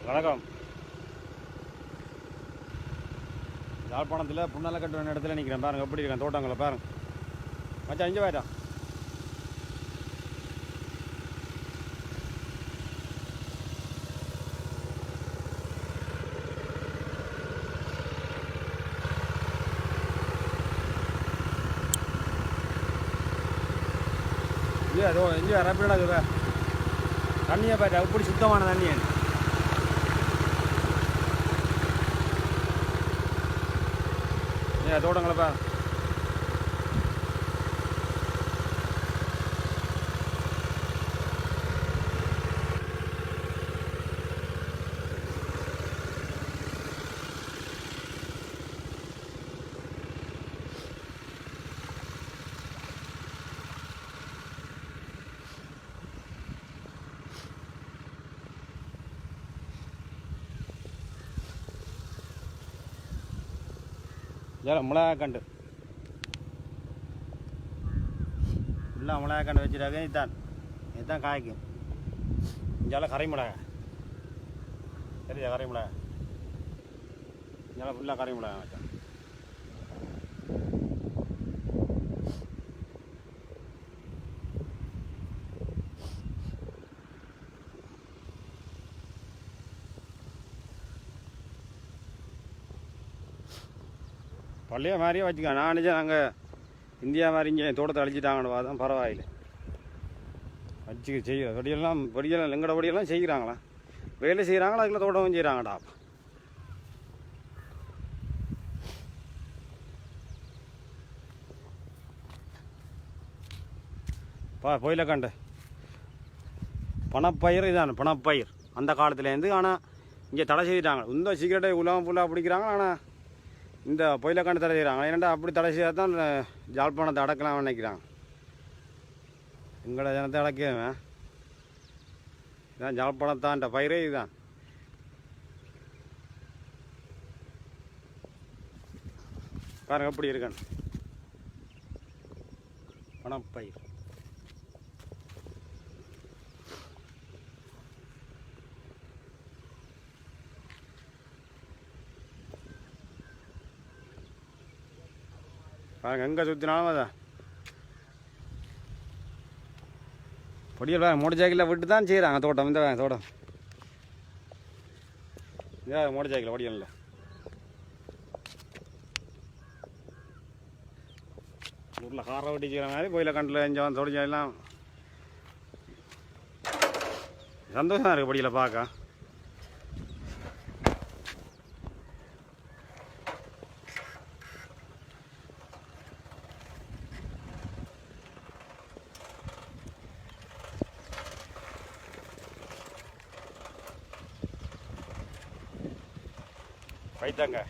வணக்கம். யாழ்ப்பாணத்தில் புண்ணால கட்டு வேண்டிய இடத்துல நிற்கிறேன். பாருங்கள் எப்படி இருக்கேன் தோட்டங்களை பாருங்கள். மச்சான் இங்கே வேண்டாம். இல்லையா அதோ இங்கே ரப்பிடா இது தண்ணியை பாரு அப்படி சுத்தமான தண்ணி. ஏன் தோட்டங்களை பாரு. மிளகாக்கண்டு ஃபுல்லாக மிளகாக்கண்டு வச்சுட்டாக்க இதுதான் காய்க்கும். இங்கெல்லாம் கரை மிளகா சரியா, கரை மிளகா இங்கெல்லாம் ஃபுல்லாக கரை மிளகா வச்சா. பள்ளியாக மாதிரியே வச்சுக்க. நான் நினச்சேன் நாங்கள் இந்தியா மாதிரி இங்கே தோட்டத்தை அழிச்சிட்டாங்கன்னு பார்த்தா பரவாயில்லை. வச்சுக்க செய்ய பொடியெல்லாம் எங்கட பொடியெல்லாம் செய்கிறாங்களா, வேலை செய்கிறாங்களா, அதுக்குள்ள தோட்டமும் செய்கிறாங்கடா. போயிலக்கண்டு பணப்பயிர் இதான் பணப்பயிர் அந்த காலத்துலேருந்து. ஆனால் இங்கே தடை செய்துட்டாங்க. இந்த சிகரெட்டை உலகம் ஃபுல்லாக பிடிக்கிறாங்க. ஆனால் இந்த பொயிலக்காண்டு தடை செய்கிறாங்க. ஏன்னா அப்படி தடை செய்தால் தான் ஜாழ்ப்பாணத்தை அடக்கலாம்னு நினைக்கிறாங்க. எங்களோட ஜனத்தை அடக்குவேன். இதான் ஜாழ்ப்பாணத்தான்ற பயிரே இதுதான். பாருங்க எப்படி இருக்கான்னு பணப்பயிர். பாருங்க எங்கே சுற்றினாலும் அதான் பொடியல் வேறு மோட்டர் சைக்கிளில் விட்டு தான் செய்கிறாங்க தோட்டம். இந்த தோட்டம் இதான் மோட்டர் சைக்கிள் பொடியலில். ஊரில் காரை வெட்டி செய்கிற மாதிரி பொயிலக்கண்டில் எஞ்சம் தொடிச்செல்லாம் சந்தோஷமாக இருக்குது பொடியில் பார்க்க. வைத்தங்க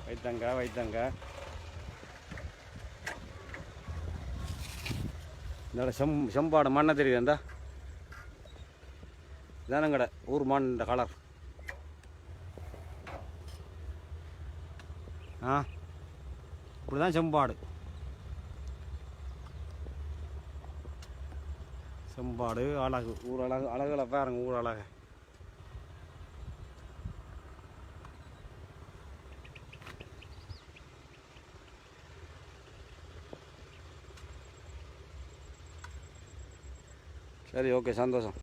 வைத்தங்க வைத்தங்க இதோட செம்பாடு மண்ணை தெரியுது. அந்த இதானங்கட ஊர் மண் கலர். இப்படிதான் செம்பாடு. செம்பாடு அழகு ஊர் அழகு அழகுல பாருங்க ஊர் அழகு. சரி ஓகே சந்தோஷம்.